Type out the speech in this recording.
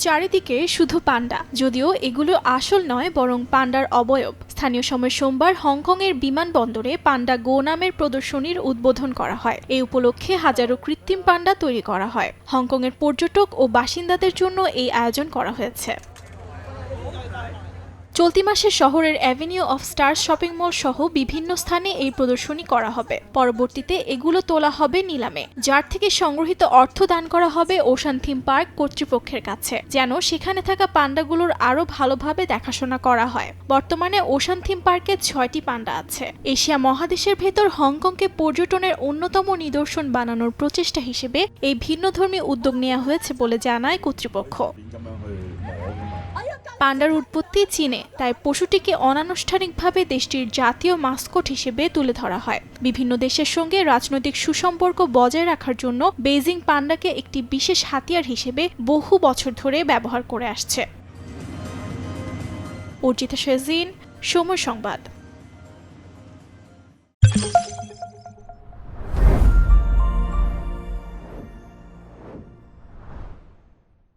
চারিদিকে শুধু পান্ডা, যদিও এগুলো আসল নয় বরং পান্ডার অবয়ব। স্থানীয় সময় সোমবার হংকংয়ের বিমানবন্দরে পান্ডা গো নামের প্রদর্শনীর উদ্বোধন করা হয়। এই উপলক্ষে হাজারো কৃত্রিম পান্ডা তৈরি করা হয়। হংকংয়ের পর্যটক ও বাসিন্দাদের জন্য এই আয়োজন করা হয়েছে। চলতি মাসে শহরের avenue of stars shopping mall সহ বিভিন্ন স্থানে এই প্রদর্শনী করা হবে। পরবর্তীতে এগুলো তোলা হবে নিলামে, যার থেকে সংগৃহীত অর্থ দান করা হবে ওশান থিম পার্ক কর্তৃপক্ষের কাছে, যেন সেখানে থাকা পান্ডাগুলোর আরও ভালোভাবে দেখাশোনা করা হয়। বর্তমানে ওশান থিম পার্কে 6টি পান্ডা আছে। এশিয়া মহাদেশের ভেতর হংকংকে পর্যটনের অন্যতম নিদর্শন বানানোর প্রচেষ্টা হিসেবে এই ভিন্নধর্মী উদ্যোগ নেওয়া হয়েছে বলে জানায় কর্তৃপক্ষ। পান্ডার উৎপত্তি চীনে, তাই পশুটিকে অনানুষ্ঠানিকভাবে দেশটির জাতীয় মাস্কট হিসেবে তুলে ধরা হয়। বিভিন্ন দেশের সঙ্গে রাজনৈতিক সুসম্পর্ক বজায় রাখার জন্য বেইজিং পান্ডাকে একটি বিশেষ হাতিয়ার হিসেবে বহু বছর ধরে ব্যবহার করে আসছে। অর্জিতা শেজিন, সময় সংবাদ।